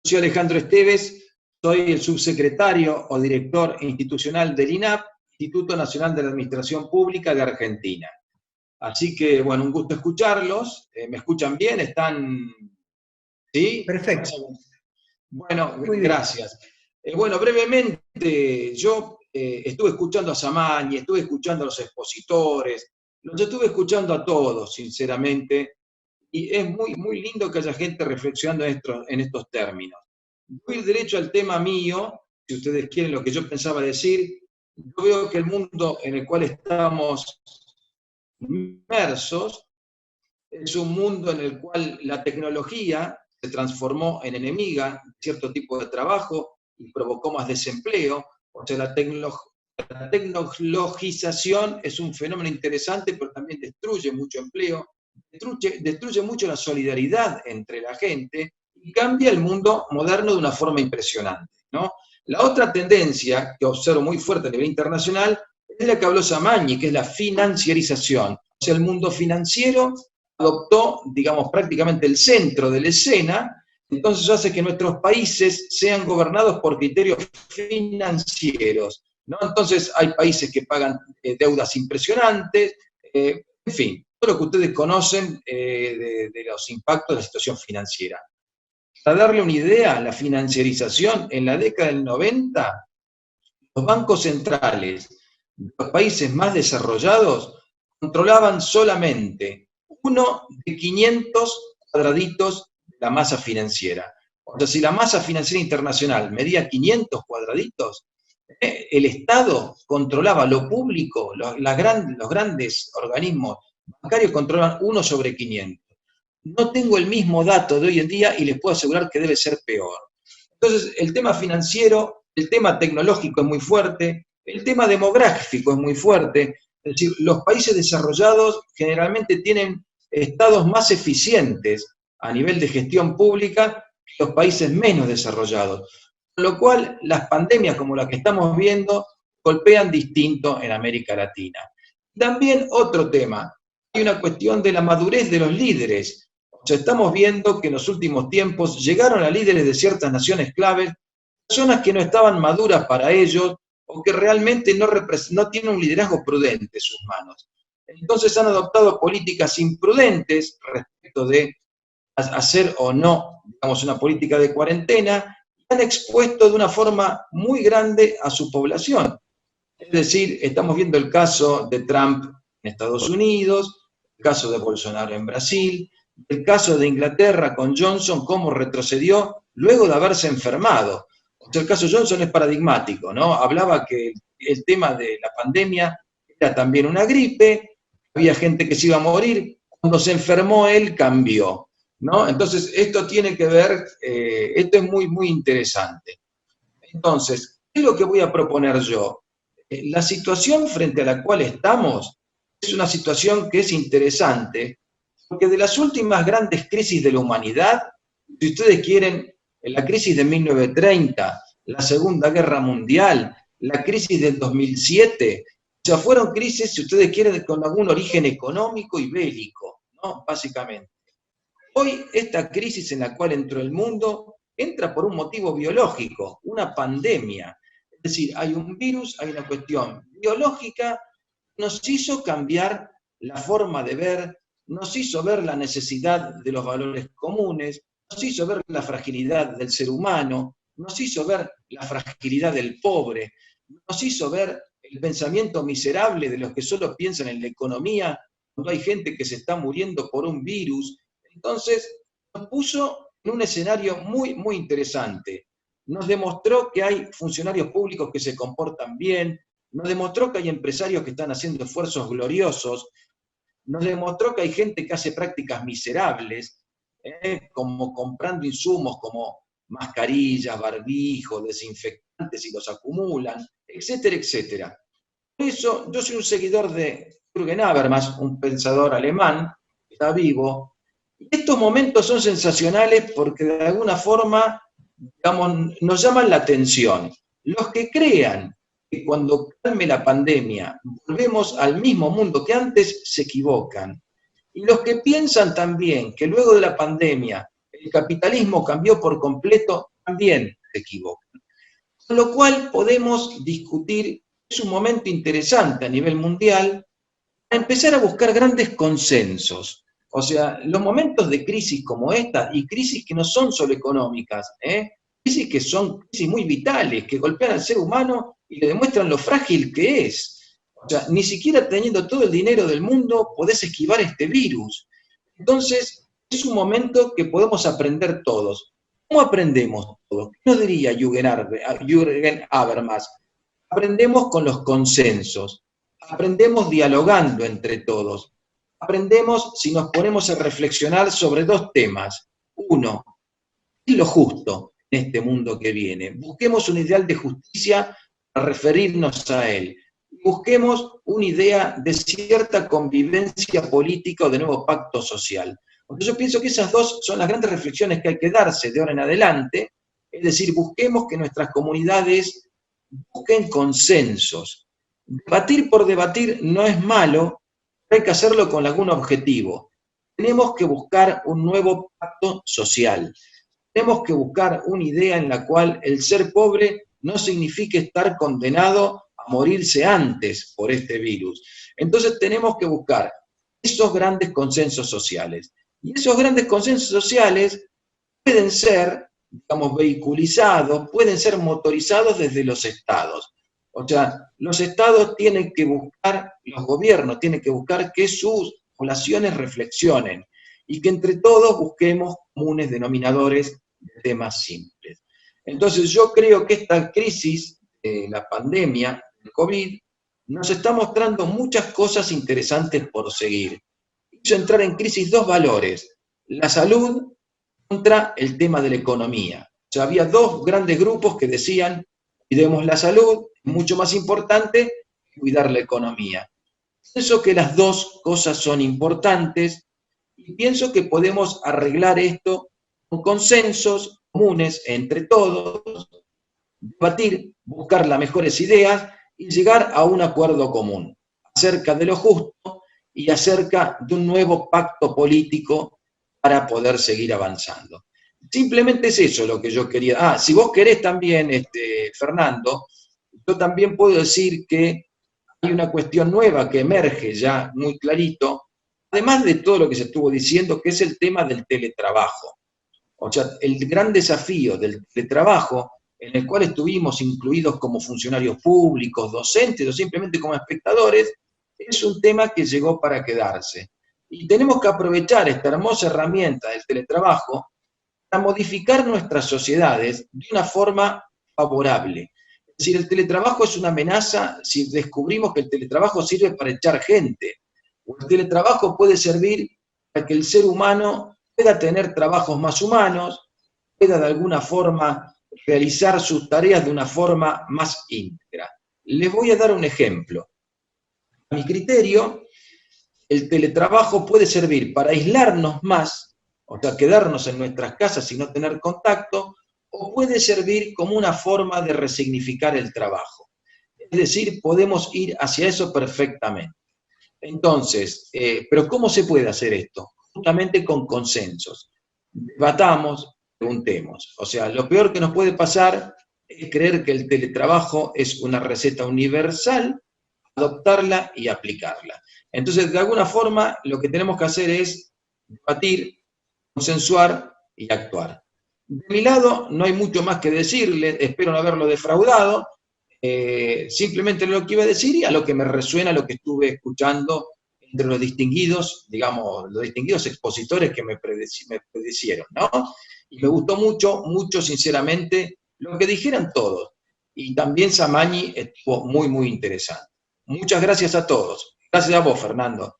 Soy Alejandro Esteves, soy el subsecretario o director institucional del INAP, Instituto Nacional de la Administración Pública de Argentina. Así que, bueno, un gusto escucharlos. ¿Me escuchan bien? ¿Están? ¿Sí? Perfecto. Bueno, gracias. Bueno, brevemente, yo estuve escuchando a Samani, estuve escuchando a los expositores, los estuve escuchando a todos, sinceramente, y es muy lindo que haya gente reflexionando en estos términos. Voy a ir derecho al tema mío, si ustedes quieren lo que yo pensaba decir. Yo veo que el mundo en el cual estamos inmersos es un mundo en el cual la tecnología se transformó en enemiga de cierto tipo de trabajo y provocó más desempleo. O sea, la tecnologización es un fenómeno interesante, pero también destruye mucho empleo, destruye mucho la solidaridad entre la gente y cambia el mundo moderno de una forma impresionante, ¿no? La otra tendencia que observo muy fuerte a nivel internacional es la que habló Samani, que es la financiarización. O sea, el mundo financiero adoptó, digamos, prácticamente el centro de la escena, entonces hace que nuestros países sean gobernados por criterios financieros, ¿no? Entonces hay países que pagan deudas impresionantes, en fin, todo lo que ustedes conocen de los impactos de la situación financiera. Para darle una idea, la financiarización en la década del 90, los bancos centrales de los países más desarrollados controlaban solamente 1 de 500 cuadraditos de la masa financiera. O sea, si la masa financiera internacional medía 500 cuadraditos, el Estado controlaba lo público, los grandes organismos bancarios controlan 1 sobre 500. No tengo el mismo dato de hoy en día y les puedo asegurar que debe ser peor. Entonces, el tema financiero, el tema tecnológico es muy fuerte, el tema demográfico es muy fuerte. Es decir, los países desarrollados generalmente tienen estados más eficientes a nivel de gestión pública que los países menos desarrollados. Con lo cual, las pandemias como la que estamos viendo golpean distinto en América Latina. También otro tema, hay una cuestión de la madurez de los líderes. O sea, estamos viendo que en los últimos tiempos llegaron a líderes de ciertas naciones claves, personas que no estaban maduras para ellos o que realmente no tienen un liderazgo prudente en sus manos. Entonces han adoptado políticas imprudentes respecto de hacer o no, digamos, una política de cuarentena, y han expuesto de una forma muy grande a su población. Es decir, estamos viendo el caso de Trump en Estados Unidos, el caso de Bolsonaro en Brasil, el caso de Inglaterra con Johnson, cómo retrocedió luego de haberse enfermado. O sea, el caso Johnson es paradigmático, ¿no? Hablaba que el tema de la pandemia era también una gripe, había gente que se iba a morir, cuando se enfermó él cambió, ¿no? Entonces, esto tiene que ver, esto es muy interesante. Entonces, ¿qué es lo que voy a proponer yo? La situación frente a la cual estamos es una situación que es interesante, porque de las últimas grandes crisis de la humanidad, si ustedes quieren, la crisis de 1930, la Segunda Guerra Mundial, la crisis del 2007, o sea, fueron crisis, si ustedes quieren, con algún origen económico y bélico, ¿no? Básicamente. Hoy, esta crisis en la cual entró el mundo, entra por un motivo biológico, una pandemia. Es decir, hay un virus, hay una cuestión biológica, nos hizo cambiar la forma de ver, nos hizo ver la necesidad de los valores comunes, nos hizo ver la fragilidad del ser humano, nos hizo ver la fragilidad del pobre, nos hizo ver el pensamiento miserable de los que solo piensan en la economía, cuando hay gente que se está muriendo por un virus. Entonces, nos puso en un escenario muy interesante. Nos demostró que hay funcionarios públicos que se comportan bien, nos demostró que hay empresarios que están haciendo esfuerzos gloriosos, nos demostró que hay gente que hace prácticas miserables, como comprando insumos como mascarillas, barbijos, desinfectantes y los acumulan, etcétera, etcétera. Por eso yo soy un seguidor de Jürgen Habermas, un pensador alemán que está vivo. Y estos momentos son sensacionales porque de alguna forma, digamos, nos llaman la atención. Los que crean que cuando calme la pandemia volvemos al mismo mundo que antes, se equivocan. Y los que piensan también que luego de la pandemia el capitalismo cambió por completo, también se equivocan. Con lo cual podemos discutir, es un momento interesante a nivel mundial, para empezar a buscar grandes consensos. O sea, los momentos de crisis como esta, y crisis que no son solo económicas, crisis que son crisis muy vitales, que golpean al ser humano y le demuestran lo frágil que es. O sea, ni siquiera teniendo todo el dinero del mundo podés esquivar este virus. Entonces, es un momento que podemos aprender todos. ¿Cómo aprendemos todos? ¿Qué nos diría Jürgen Habermas? Aprendemos con los consensos, aprendemos dialogando entre todos, aprendemos si nos ponemos a reflexionar sobre dos temas. Uno, ¿qué es lo justo en este mundo que viene? Busquemos un ideal de justicia para referirnos a él. Busquemos una idea de cierta convivencia política o de nuevo pacto social. Entonces yo pienso que esas dos son las grandes reflexiones que hay que darse de ahora en adelante, es decir, busquemos que nuestras comunidades busquen consensos. Debatir por debatir no es malo, pero hay que hacerlo con algún objetivo. Tenemos que buscar un nuevo pacto social. Tenemos que buscar una idea en la cual el ser pobre no signifique estar condenado a morirse antes por este virus. Entonces tenemos que buscar esos grandes consensos sociales. Y esos grandes consensos sociales pueden ser, digamos, vehiculizados, pueden ser motorizados desde los estados. O sea, los estados tienen que buscar, los gobiernos tienen que buscar que sus poblaciones reflexionen y que entre todos busquemos comunes denominadores de temas simples. Entonces yo creo que esta crisis, la pandemia, el COVID, nos está mostrando muchas cosas interesantes por seguir. Hizo entrar en crisis dos valores, la salud contra el tema de la economía. O sea, había dos grandes grupos que decían, cuidemos la salud, es mucho más importante que cuidar la economía. Pienso que las dos cosas son importantes y pienso que podemos arreglar esto con consensos comunes entre todos, debatir, buscar las mejores ideas y llegar a un acuerdo común acerca de lo justo y acerca de un nuevo pacto político para poder seguir avanzando. Simplemente es eso lo que yo quería. Si vos querés también, Fernando, yo también puedo decir que hay una cuestión nueva que emerge ya muy clarito, además de todo lo que se estuvo diciendo, que es el tema del teletrabajo. O sea, el gran desafío del teletrabajo, en el cual estuvimos incluidos como funcionarios públicos, docentes o simplemente como espectadores, es un tema que llegó para quedarse. Y tenemos que aprovechar esta hermosa herramienta del teletrabajo para modificar nuestras sociedades de una forma favorable. Es decir, el teletrabajo es una amenaza si descubrimos que el teletrabajo sirve para echar gente. O el teletrabajo puede servir para que el ser humano pueda tener trabajos más humanos, pueda de alguna forma realizar sus tareas de una forma más íntegra. Les voy a dar un ejemplo. A mi criterio, el teletrabajo puede servir para aislarnos más, o sea, quedarnos en nuestras casas y no tener contacto, o puede servir como una forma de resignificar el trabajo. Es decir, podemos ir hacia eso perfectamente. Entonces, ¿pero cómo se puede hacer esto? Justamente con consensos. Debatamos, preguntemos. O sea, lo peor que nos puede pasar es creer que el teletrabajo es una receta universal, adoptarla y aplicarla. Entonces, de alguna forma, lo que tenemos que hacer es debatir, consensuar y actuar. De mi lado, no hay mucho más que decirle, espero no haberlo defraudado, simplemente lo que iba a decir y a lo que me resuena lo que estuve escuchando entre los distinguidos, digamos, los distinguidos expositores que me predecieron, ¿no? Y me gustó mucho, mucho sinceramente, lo que dijeran todos. Y también Samañi estuvo muy, muy interesante. Muchas gracias a todos. Gracias a vos, Fernando.